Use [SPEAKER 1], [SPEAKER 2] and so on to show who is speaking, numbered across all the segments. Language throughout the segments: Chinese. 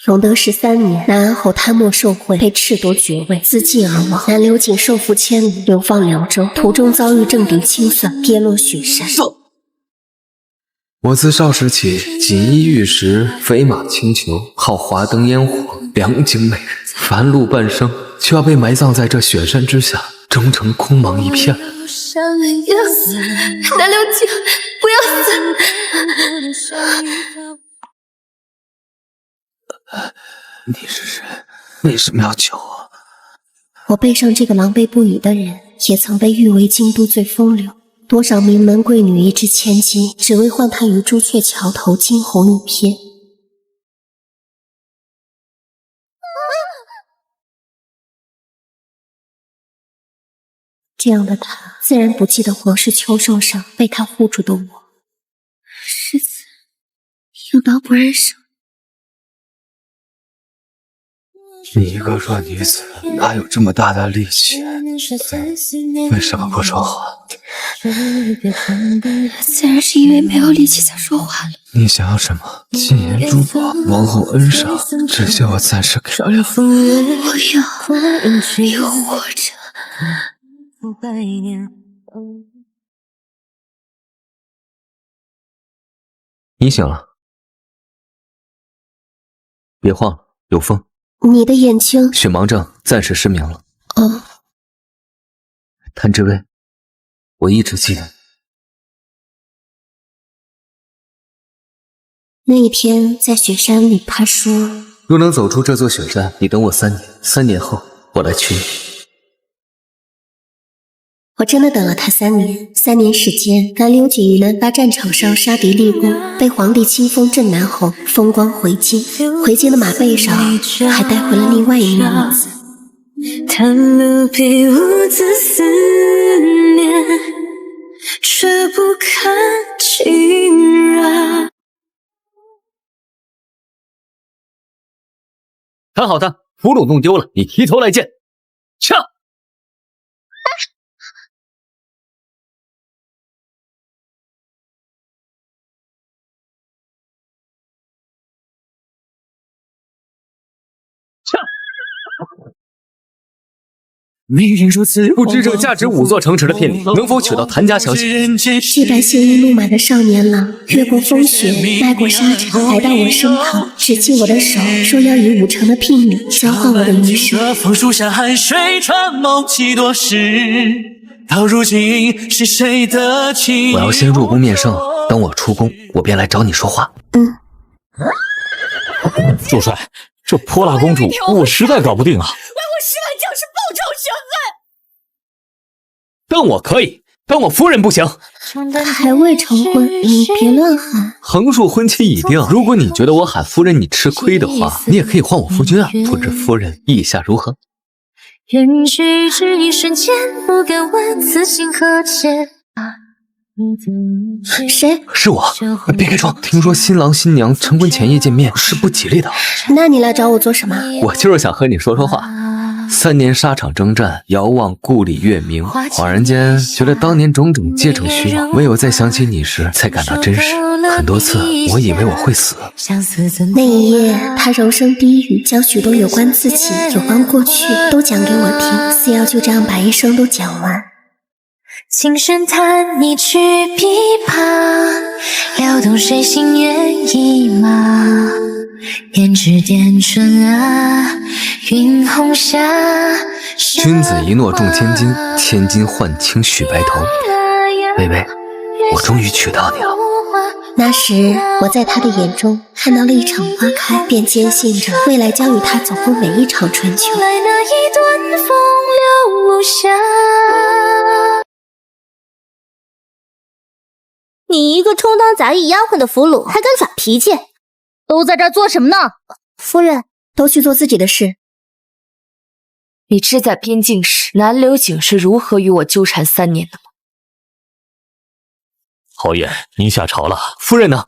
[SPEAKER 1] 永德13年，南安侯贪墨受贿，被褫夺爵位，自尽而亡。南刘瑾受缚千里，流放凉州，途中遭遇政敌清算，跌落雪山。
[SPEAKER 2] 我自少时起，锦衣玉食，飞马轻裘，好华灯烟火，良景美人。凡路半生，就要被埋葬在这雪山之下，终成空茫一片。
[SPEAKER 1] 不要死，南刘瑾，不要死！
[SPEAKER 2] 你是谁？为什么要救我？
[SPEAKER 1] 我背上这个狼狈不已的人，也曾被誉为京都最风流。多少名门贵女一掷千金，只为换他于朱雀桥头惊鸿一瞥。这样的他，自然不记得皇室秋寿上被他护住的我。世子，有道不忍生。
[SPEAKER 2] 你一个弱女子，哪有这么大的力气？为什么不说话？
[SPEAKER 1] 自然是因为没有力气才说话了。
[SPEAKER 2] 你想要什么？金银珠宝、王后恩赏，只需我暂时给了。
[SPEAKER 1] 我要你活着。
[SPEAKER 2] 你醒了，别晃了，有风。
[SPEAKER 1] 你的眼睛
[SPEAKER 2] 血盲症，暂时失明了。
[SPEAKER 1] 哦，
[SPEAKER 2] 谭志威，我一直记得你。
[SPEAKER 1] 那一天在雪山里，他说：“
[SPEAKER 2] 若能走出这座雪山，你等我3年，3年后我来娶你。”
[SPEAKER 1] 我真的等了他3年。3年时间，南刘瑾于南发战场上杀敌立功，被皇帝亲封镇南侯，风光回京。回京的马背上还带回了另外一名名字。
[SPEAKER 3] 叹了笔无字思念，却不堪情染。
[SPEAKER 4] 看好他，俘虏弄丢了，你提头来见。撤！不知这价值5座城池的聘礼能否取到谭家小姐？
[SPEAKER 1] 这般鲜衣怒马的少年郎，越过风雪，迈过沙场，来到我身旁，指起我的手，说要以5成的聘礼交换我的余生。
[SPEAKER 3] 枫树下汗水穿梦几多时，到如今是谁的情？
[SPEAKER 2] 我要先入宫面圣，等我出宫，我便来找你说话。
[SPEAKER 4] 主帅，这泼辣公主我实在搞不定啊！
[SPEAKER 3] 为我10万将士报仇雪恨！
[SPEAKER 4] 但我可以，但我夫人不行。
[SPEAKER 1] 还未成婚，你别乱喊。
[SPEAKER 2] 横竖婚期已定，如果你觉得我喊夫人你吃亏的话，你也可以换我夫君啊。不知夫人意下如何？
[SPEAKER 3] 远去只一瞬间，不敢问此情何解。
[SPEAKER 1] 谁？
[SPEAKER 2] 是我，别开窗。听说新郎新娘成婚前夜见面是不吉利的。
[SPEAKER 1] 那你来找我做什么？
[SPEAKER 2] 我就是想和你说说话。3年沙场征战，遥望故里月明，恍然间觉得当年种种皆成虚妄，唯有在想起你时才感到真实。很多次我以为我会死。
[SPEAKER 1] 那一夜，他柔声低语，将许多有关自己、有关过去都讲给我听，似要就这样把一生都讲完。
[SPEAKER 3] 轻声叹你去琵琶，撩动谁心猿意马。胭脂点春啊，云红霞。
[SPEAKER 2] 君子一诺重千金，千金换卿许白头。微微，我终于娶到你了。
[SPEAKER 1] 那时我在他的眼中看到了一场花开，便坚信着未来将与他走过每一场春秋。
[SPEAKER 3] 来那一段风流无暇。
[SPEAKER 5] 你一个充当杂役丫鬟的俘虏，还敢耍脾气？都在这儿做什么呢？
[SPEAKER 1] 夫人，都去做自己的事。
[SPEAKER 6] 你知在边境时，南刘瑾是如何与我纠缠3年的吗？
[SPEAKER 4] 侯爷，您下朝了。
[SPEAKER 2] 夫人呢？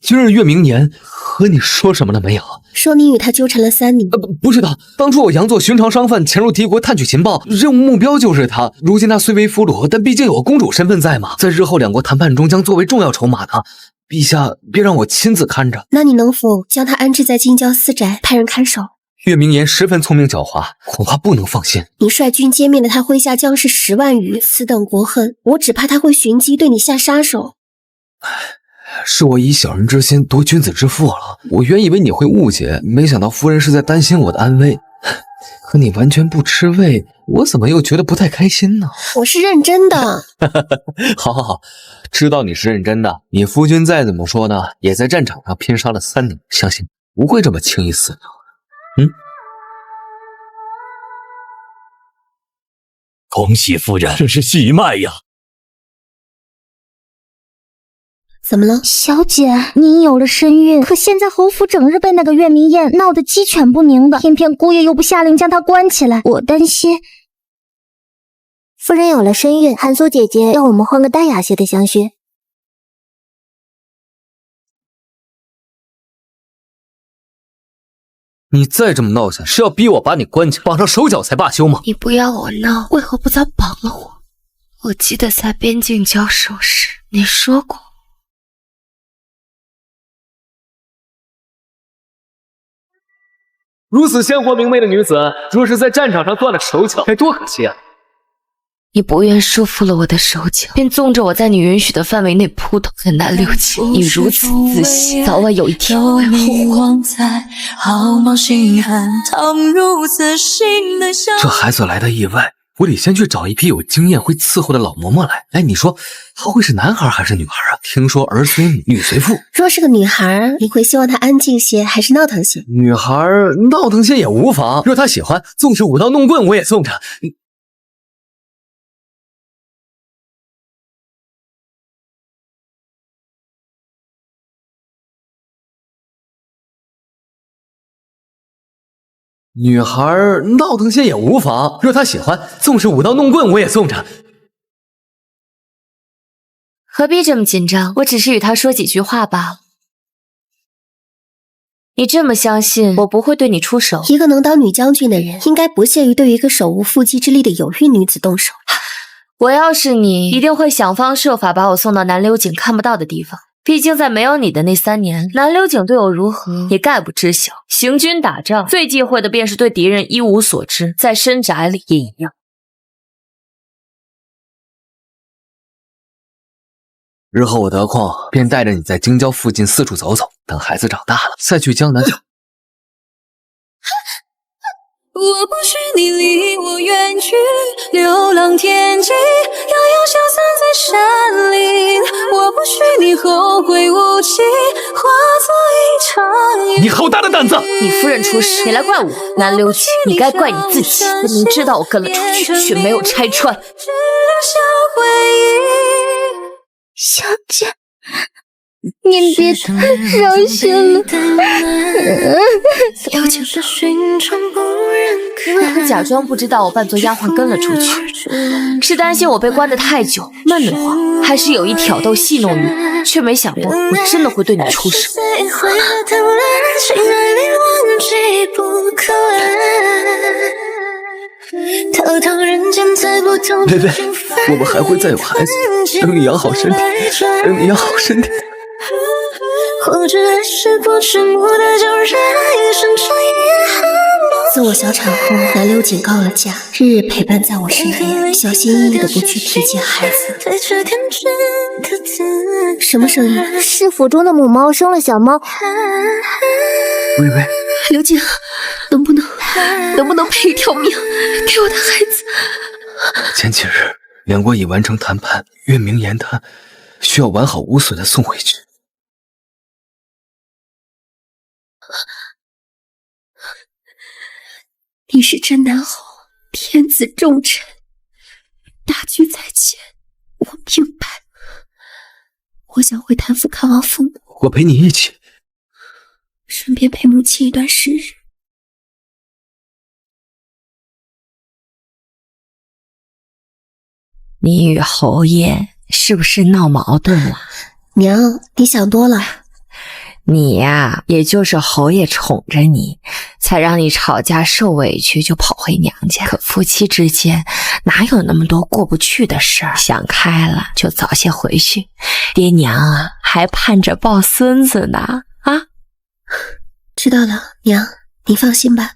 [SPEAKER 2] 今日月明年和你说什么了没有？
[SPEAKER 1] 说你与他纠缠了3年。
[SPEAKER 2] 不是的，当初我佯作寻常商贩潜入敌国探取情报，任务目标就是他。如今他虽为俘虏，但毕竟有公主身份在嘛，在日后两国谈判中将作为重要筹码的。陛下别让我亲自看着。
[SPEAKER 1] 那你能否将他安置在京郊私宅，派人看守？
[SPEAKER 2] 月明言十分聪明狡猾，恐怕不能放心。
[SPEAKER 1] 你率军歼灭了他麾下将士10万余，此等国恨，我只怕他会寻机对你下杀手。
[SPEAKER 2] 是我以小人之心夺君子之腹了。我原以为你会误解，没想到夫人是在担心我的安危。可你完全不吃味，我怎么又觉得不太开心呢？
[SPEAKER 1] 我是认真的。
[SPEAKER 2] 好，知道你是认真的。你夫君再怎么说呢，也在战场上拼杀了3年，相信不会这么轻易死掉的。
[SPEAKER 4] 恭喜夫人，这是喜脉呀！
[SPEAKER 1] 怎么了？
[SPEAKER 5] 小姐，您有了身孕，可现在侯府整日被那个月明宴闹得鸡犬不宁的，偏偏姑爷又不下令将她关起来，我担心。
[SPEAKER 1] 夫人有了身孕，韩苏姐姐要我们换个淡雅些的香薰。
[SPEAKER 2] 你再这么闹下去，是要逼我把你关起来，绑上手脚才罢休吗？
[SPEAKER 6] 你不要我闹，为何不早绑了我？我记得在边境交手时，你说过。
[SPEAKER 4] 如此鲜活明媚的女子，若是在战场上断了手脚，该多可惜啊！
[SPEAKER 6] 你不愿束缚了我的手脚，便纵着我在你允许的范围内扑腾。很难留情，你如此自信，早晚有一天会后悔。
[SPEAKER 2] 这孩子来的意外，我得先去找一批有经验会伺候的老嬷嬷来。哎，你说他会是男孩还是女孩啊？听说儿随女，女随父。
[SPEAKER 1] 若是个女孩，你会希望她安静些，还是闹腾些？
[SPEAKER 2] 女孩闹腾些也无妨，若她喜欢，纵使舞刀弄棍我也送着。女孩闹腾些也无妨，若她喜欢，纵使舞刀弄棍我也送着。
[SPEAKER 6] 何必这么紧张？我只是与他说几句话罢了。你这么相信我不会对你出手？
[SPEAKER 1] 一个能当女将军的人，应该不屑于对于一个手无缚鸡之力的有孕女子动手。
[SPEAKER 6] 我要是你，一定会想方设法把我送到南流井看不到的地方。毕竟在没有你的那3年，南流井对我如何也概不知晓。行军打仗，最忌讳的便是对敌人一无所知，在深宅里也一样。
[SPEAKER 2] 日后我得空便带着你在京郊附近四处走走，等孩子长大了，再去江南。
[SPEAKER 3] 我不许你离我远去，流浪天际，遥遥消散在山林。我不许你后会无期，化作一场雨。
[SPEAKER 4] 你好大的胆子！
[SPEAKER 6] 你夫人出事，你来怪我？南流井，你该怪你自己。明知道我跟了出去，却没有拆穿。
[SPEAKER 3] 只留下回忆。
[SPEAKER 5] 小姐，您别太伤心了。
[SPEAKER 3] 了解是寻常不认可。
[SPEAKER 6] 你为何假装不知道我扮作丫鬟跟了出去？是担心我被关得太久闷得慌，还是有意挑逗戏弄于？却没想到我真的会对你出手。
[SPEAKER 2] 贝贝，我们还会再有孩子，等你养好身体，等你养好身体。
[SPEAKER 3] 或者是不沉默的就让一生这遗憾吧。
[SPEAKER 1] 自我小产后，南流警告了假，日日陪伴在我身边，小心翼翼的不去提及孩子。什么声音？
[SPEAKER 5] 是府中的母猫生了小猫。
[SPEAKER 2] 微微，
[SPEAKER 5] 刘景，能不能赔一条命给我的孩子？
[SPEAKER 2] 前几日两国已完成谈判，月明言他需要完好无损的送回去。
[SPEAKER 1] 你是真难熬，天子重臣，大局在前，我明白。我想回谭府看望父母，
[SPEAKER 2] 我陪你一起，
[SPEAKER 1] 顺便陪母亲一段时日。
[SPEAKER 7] 你与侯爷是不是闹矛盾了？
[SPEAKER 1] 娘，你想多了。
[SPEAKER 7] 你呀，也就是侯爷宠着你，才让你吵架受委屈就跑回娘家。可夫妻之间哪有那么多过不去的事儿？想开了就早些回去，爹娘啊还盼着抱孙子呢。啊，
[SPEAKER 1] 知道了，娘，你放心吧。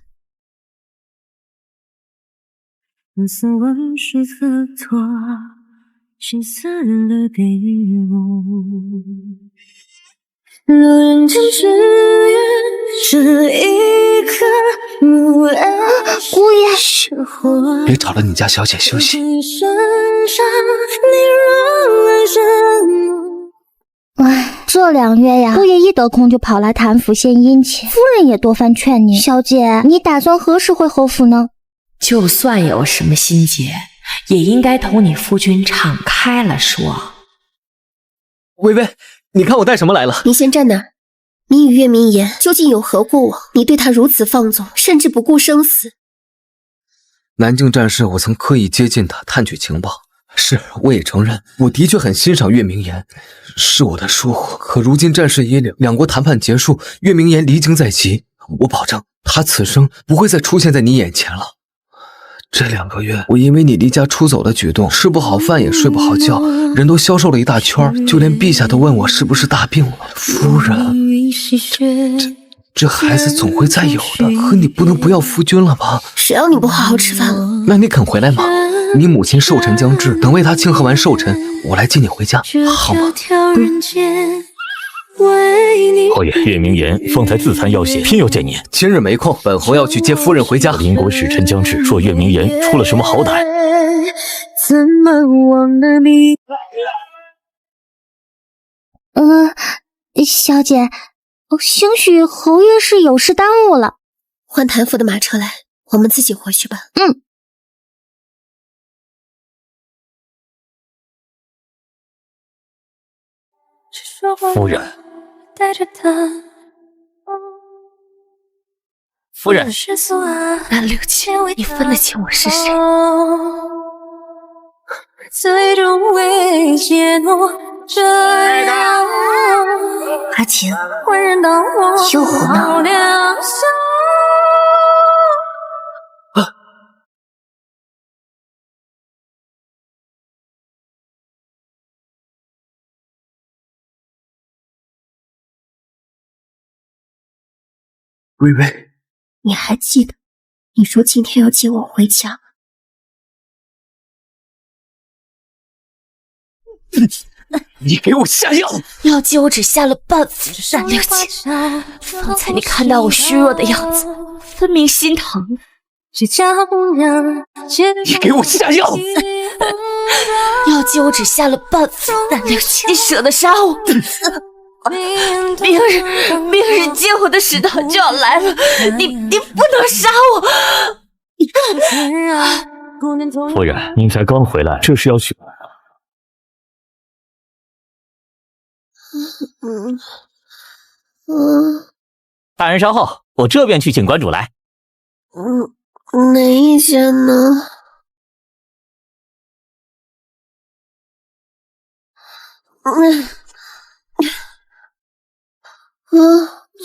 [SPEAKER 3] 路人间只愿是一颗无爱
[SPEAKER 5] 姑爷，
[SPEAKER 3] 是火。
[SPEAKER 2] 别吵了你家小姐休息。
[SPEAKER 5] 哎，这2月呀，姑爷一得空就跑来谭府献殷勤，夫人也多番劝你。小姐，你打算何时回侯府呢？
[SPEAKER 7] 就算有什么心结，也应该同你夫君敞开了说。
[SPEAKER 4] 微微，你看我带什么来了？
[SPEAKER 1] 你先站那儿。你与月明言究竟有何过往？你对他如此放纵，甚至不顾生死。
[SPEAKER 2] 南境战事，我曾刻意接近他，探取情报。是，我也承认，我的确很欣赏月明言，是我的疏忽。可如今战事已了，两国谈判结束，月明言离京在即，我保证他此生不会再出现在你眼前了。这2个月，我因为你离家出走的举动，吃不好饭也睡不好觉，人都消瘦了一大圈，就连陛下都问我是不是大病了。夫人，这孩子总会再有的，可你不能不要夫君了吧？
[SPEAKER 1] 谁让你不好好吃饭了？
[SPEAKER 2] 那你肯回来吗？你母亲寿辰将至，等为她庆贺完寿辰，我来接你回家，好吗？
[SPEAKER 8] 侯爷，月明言方才自惭腰险，偏要见您。
[SPEAKER 2] 今日没空，本侯要去接夫人回家。
[SPEAKER 8] 邻国使臣将至，若月明言出了什么好歹，
[SPEAKER 3] 怎么忘了你？
[SPEAKER 5] 小姐，兴许侯爷是有事耽误了。
[SPEAKER 1] 换谭府的马车来，我们自己回去吧。
[SPEAKER 8] 夫人，夫人，
[SPEAKER 6] 南六姐，你分得清我是谁？
[SPEAKER 3] 最终会结果这样。
[SPEAKER 1] 阿琴，
[SPEAKER 3] 又胡闹。
[SPEAKER 2] 微微，
[SPEAKER 1] 你还记得你说今天要接我回家吗？
[SPEAKER 4] 你给我下药！
[SPEAKER 6] 药剂我只下了半服，南六姐，方才你看到我虚弱的样子，分明心疼。
[SPEAKER 4] 你给我下药！
[SPEAKER 6] 药剂我只下了半服，南六姐，你舍得杀我？明日接我的使团就要来了，你不能杀我！
[SPEAKER 8] 夫人，您才刚回来，这是要去哪儿啊？大人稍后，我这便去请馆主来。
[SPEAKER 1] 哪一间呢？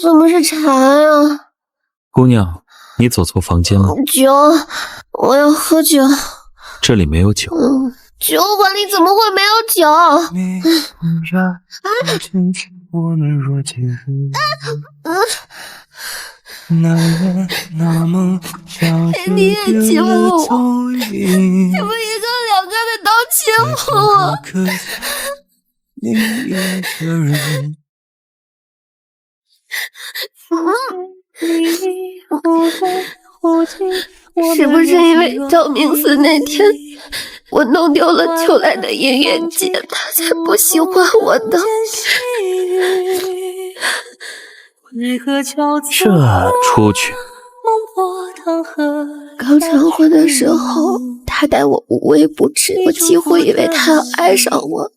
[SPEAKER 1] 怎么是茶呀？
[SPEAKER 9] 姑娘，你走错房间了。
[SPEAKER 1] 酒，我要喝酒。
[SPEAKER 9] 这里没有酒。
[SPEAKER 1] 酒馆里怎么会没有酒？你也欺负我，你们一个两个的都欺负我。是不是因为赵明寺那天我弄丢了秋来的姻缘结，他才不喜欢我的？
[SPEAKER 9] 这出去。
[SPEAKER 1] 刚成婚的时候，他待我无微不至，我几乎以为他要爱上我。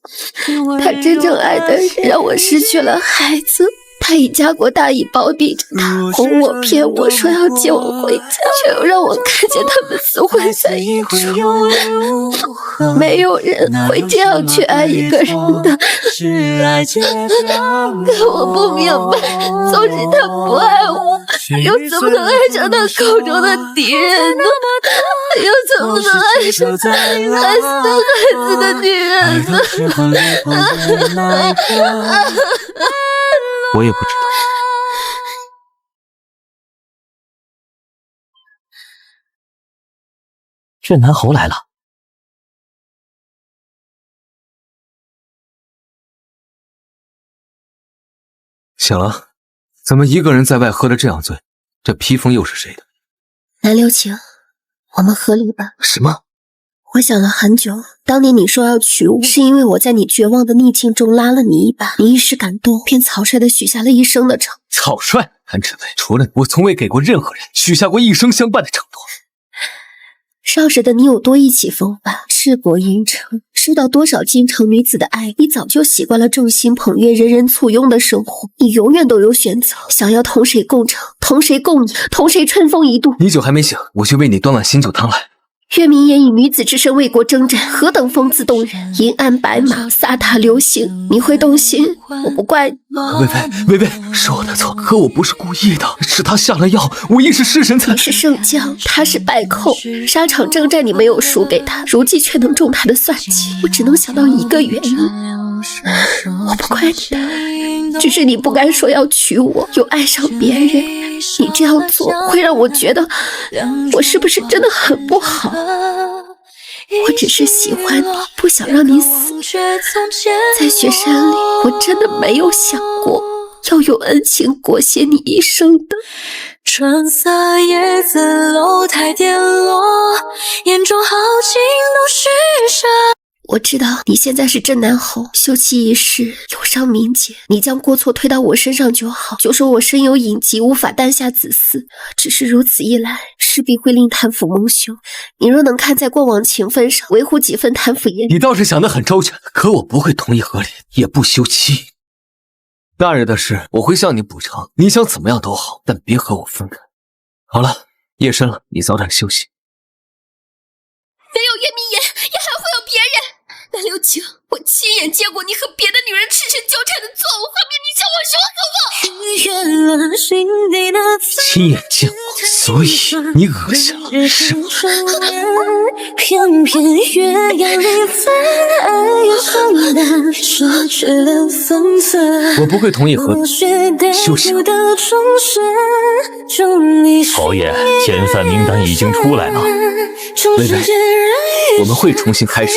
[SPEAKER 1] 他真正爱的人让我失去了孩子，他以家国大义包庇着他，哄我骗我说要接我回家，却又让我看见他们死活在一处。没有人会这样去爱一个人的，可我不明白，纵使他不爱我，又怎么能爱上他口中的敌人呢？又怎么能爱上害死他孩子的女人呢？
[SPEAKER 9] 我也不知道。
[SPEAKER 4] 镇南侯来了。
[SPEAKER 2] 醒了？怎么一个人在外喝得这样醉？这披风又是谁的？
[SPEAKER 1] 南流情，我们和离吧。
[SPEAKER 2] 什么？
[SPEAKER 1] 我想了很久，当年你说要娶我，是因为我在你绝望的逆境中拉了你一把，你一时感动，便草率地许下了一生的承诺。
[SPEAKER 2] 草率？韩志伟，除了你，我从未给过任何人许下过一生相伴的承诺。
[SPEAKER 1] 少时的你有多意气风发，赤膊银城，受到多少京城女子的爱，你早就习惯了众星捧月、人人簇拥的生活。你永远都有选择，想要同谁共成，同谁共饮，同谁春风一度。
[SPEAKER 2] 你酒还没醒，我去为你端碗新酒汤来。
[SPEAKER 1] 岳明言以女子之身为国征战，何等风姿动人，银鞍白马，飒沓流星，你会动心，我不怪你。
[SPEAKER 2] 微微，是我的错，可我不是故意的，是他下了药，我一时失神才。
[SPEAKER 1] 你是圣将，他是败寇，沙场征战你没有输给他，如今却能中他的算计，我只能想到一个原因。我不怪你的，只是你不该说要娶我，又爱上别人。你这样做会让我觉得，我是不是真的很不好？我只是喜欢你，不想让你死。在雪山里，我真的没有想过要用恩情裹挟你一生的。
[SPEAKER 3] 春色叶子楼台跌落，眼中豪情都虚设。
[SPEAKER 1] 我知道你现在是镇南侯，休戚一世，有伤民节，你将过错推到我身上就好，就说我身有隐疾，无法诞下子嗣。只是如此一来，势必会令谭府蒙羞。你若能看在过往情分上，维护几分谭府业，
[SPEAKER 2] 你倒是想得很周全，可我不会同意和离，也不休妻。大人的事我会向你补偿，你想怎么样都好，但别和我分开。好了，夜深了，你早点休息。
[SPEAKER 1] 没有岳明言，也还会有别人。南流情，我亲眼见过你和别的女人赤诚纠缠的错误画面，你叫我如何忘？
[SPEAKER 2] 亲眼见过，所以你恶下了是吗？
[SPEAKER 3] 偏偏月牙里分爱又放胆，说却连分寸。
[SPEAKER 2] 我不会同意和休息。
[SPEAKER 8] 侯爷，遣散名单已经出来了。
[SPEAKER 2] 微微，我们会重新开始。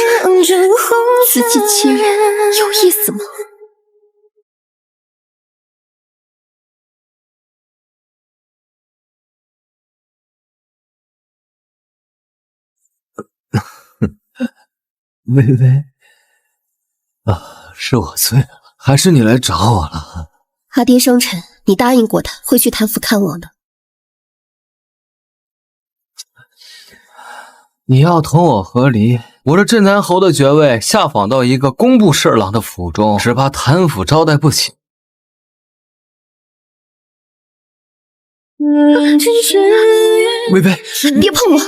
[SPEAKER 1] 自欺欺人，有意思吗？
[SPEAKER 2] 微微，是我醉了，还是你来找我了？
[SPEAKER 1] 阿爹生辰，你答应过他会去谭府看我的。
[SPEAKER 2] 你要同我和离，我这镇南侯的爵位下访到一个工部侍郎的府中，只怕谭府招待不起。微微，
[SPEAKER 1] 别碰我！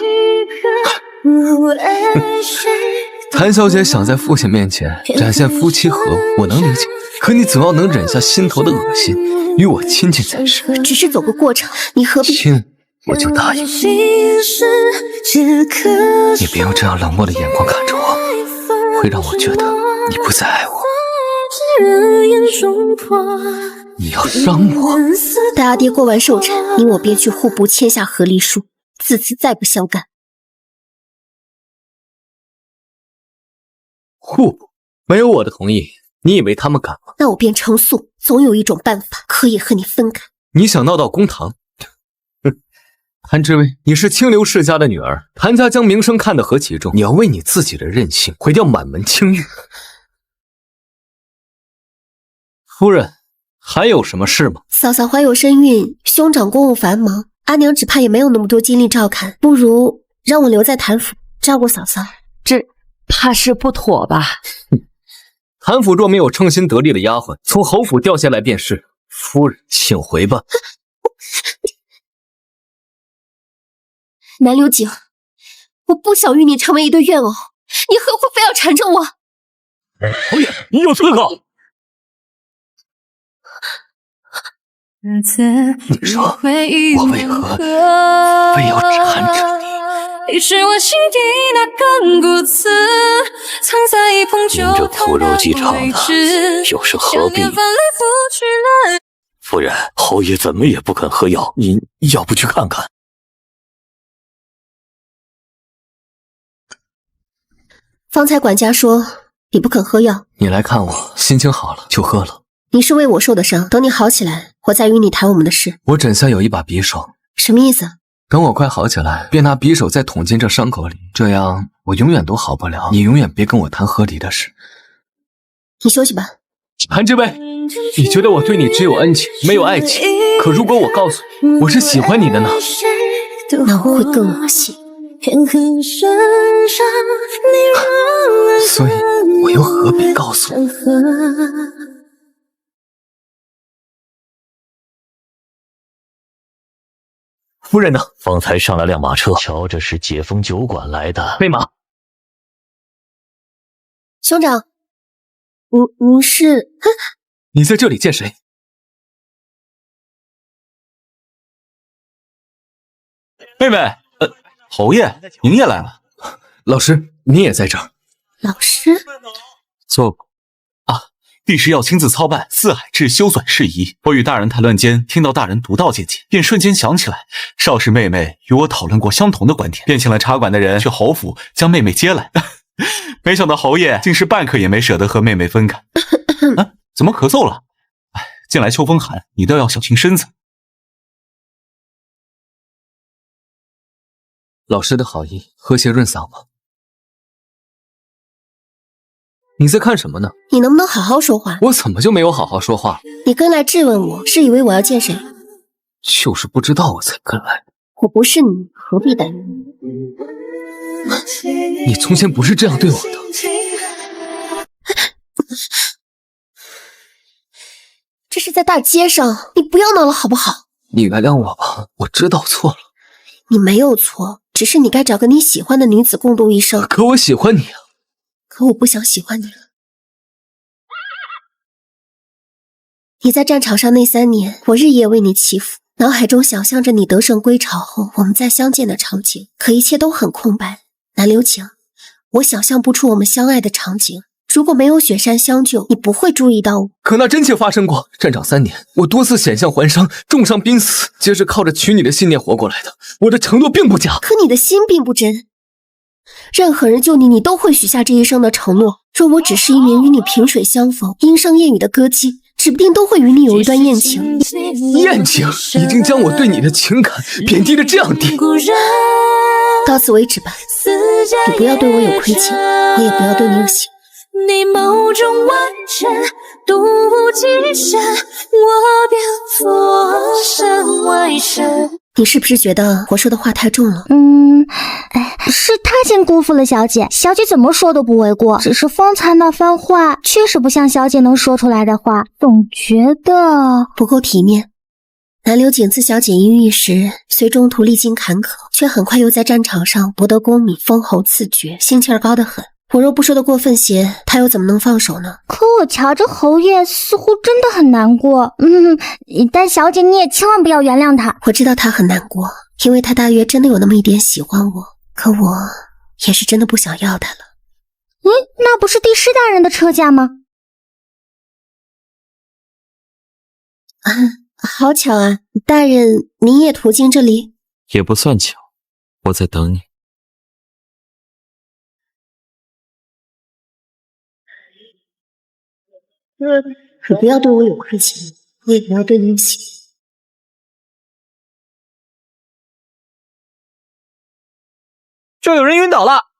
[SPEAKER 2] 谭小姐想在父亲面前展现夫妻和睦，我能理解，可你总要能忍下心头的恶心，与我亲近才是。
[SPEAKER 1] 只是走个过场，你何必？
[SPEAKER 2] 亲我就答应。你别用这样冷漠的眼光看着我，会让我觉得你不再爱我。你要伤我。
[SPEAKER 1] 待阿爹过完寿辰，你我便去户部签下和离书，自此再不相干。
[SPEAKER 2] 户部没有我的同意，你以为他们敢吗？
[SPEAKER 1] 那我便成诉，总有一种办法可以和你分开。
[SPEAKER 2] 你想闹到公堂？谭知薇，你是清流世家的女儿，谭家将名声看得何其重，你要为你自己的任性毁掉满门清誉。夫人，还有什么事吗？
[SPEAKER 1] 嫂嫂怀有身孕，兄长公务繁忙，阿娘只怕也没有那么多精力照看，不如让我留在谭府照顾嫂嫂。
[SPEAKER 7] 这怕是不妥吧？
[SPEAKER 2] 谭府若没有称心得力的丫鬟，从侯府调下来便是。
[SPEAKER 9] 夫人，请回吧。
[SPEAKER 1] 南流景，我不想与你成为一对怨偶，你何苦非要缠着我？
[SPEAKER 8] 侯爷，你有刺客！
[SPEAKER 2] 你说我为何非要缠着你？
[SPEAKER 3] 你是我心底那根骨刺，藏在一捧酒
[SPEAKER 8] 苦肉计长的，又是何必？夫人，侯爷怎么也不肯喝药，您要不去看看？
[SPEAKER 1] 方才管家说你不肯喝药，
[SPEAKER 2] 你来看我，心情好了就喝了。
[SPEAKER 1] 你是为我受的伤，等你好起来，我再与你谈我们的事。
[SPEAKER 2] 我枕下有一把匕首，
[SPEAKER 1] 什么意思？
[SPEAKER 2] 等我快好起来，便拿匕首再捅进这伤口里，这样我永远都好不了。你永远别跟我谈和离的事。
[SPEAKER 1] 你休息吧。
[SPEAKER 4] 韩之薇，你觉得我对你只有恩情，没有爱情？可如果我告诉你，我是喜欢你的呢？
[SPEAKER 1] 那我会更恶心。
[SPEAKER 2] 所以我又何必告诉你？
[SPEAKER 4] 夫人呢？
[SPEAKER 8] 方才上了辆马车，瞧着是解封酒馆来的。
[SPEAKER 4] 备马。
[SPEAKER 1] 兄长，你是？
[SPEAKER 4] 你在这里见谁？
[SPEAKER 9] 妹妹，侯爷，您也来了。
[SPEAKER 2] 老师，你也在这儿？
[SPEAKER 1] 老师，
[SPEAKER 9] 坐过。帝师要亲自操办四海至修缮事宜。我与大人谈论间，听到大人独到见解，便瞬间想起来，少时妹妹与我讨论过相同的观点，便请了茶馆的人去侯府将妹妹接来。没想到侯爷竟是半刻也没舍得和妹妹分开。怎么咳嗽了？近来秋风寒，你倒要小心身子。
[SPEAKER 2] 老师的好意，喝些润嗓吧。你在看什么呢？
[SPEAKER 1] 你能不能好好说话？
[SPEAKER 2] 我怎么就没有好好说话？
[SPEAKER 1] 你跟来质问我，是以为我要见谁？
[SPEAKER 2] 就是不知道我才跟来。
[SPEAKER 1] 我不是你，何必担忧？
[SPEAKER 2] 你从前不是这样对我的。
[SPEAKER 1] 这是在大街上，你不要闹了好不好？
[SPEAKER 2] 你原谅我吧，我知道错了。
[SPEAKER 1] 你没有错，只是你该找个你喜欢的女子共度一生。
[SPEAKER 2] 可我喜欢你啊。
[SPEAKER 1] 可我不想喜欢你了。你在战场上那3年，我日夜为你祈福，脑海中想象着你得胜归朝后我们再相见的场景，可一切都很空白。南流景，我想象不出我们相爱的场景。如果没有雪山相救，你不会注意到我。
[SPEAKER 2] 可那真切发生过。战场3年，我多次险象环伤，重伤濒死，皆是靠着娶你的信念活过来的。我的承诺并不假，
[SPEAKER 1] 可你的心并不真。任何人救你，你都会许下这一生的承诺。若我只是一名与你萍水相逢、莺声燕语的歌姬，指不定都会与你有一段艳情。
[SPEAKER 2] 艳情已经将我对你的情感贬低得这样低。
[SPEAKER 1] 到此为止吧。你不要对我有亏欠，我也不要对你有希望。
[SPEAKER 3] 你眸中万千，独步几身，我便佛身为神。
[SPEAKER 1] 你是不是觉得我说的话太重了？
[SPEAKER 5] 是他先辜负了小姐，小姐怎么说都不为过。只是方才那番话确实不像小姐能说出来的话，总觉得
[SPEAKER 1] 不够体面。南流景自小锦衣玉食，虽中途历经坎坷，却很快又在战场上博得功名，封侯赐爵，心气儿高得很。我若不说的过分些，他又怎么能放手呢？
[SPEAKER 5] 可我瞧着侯爷似乎真的很难过。但小姐你也千万不要原谅他。
[SPEAKER 1] 我知道他很难过，因为他大约真的有那么一点喜欢我，可我也是真的不想要他了。
[SPEAKER 5] 那不是帝师大人的车驾吗？
[SPEAKER 1] 好巧啊，大人您也途经这里？
[SPEAKER 9] 也不算巧，我在等你。
[SPEAKER 1] 你不要对我有亏欠，我也不要对你有希望。
[SPEAKER 4] 这有人晕倒了。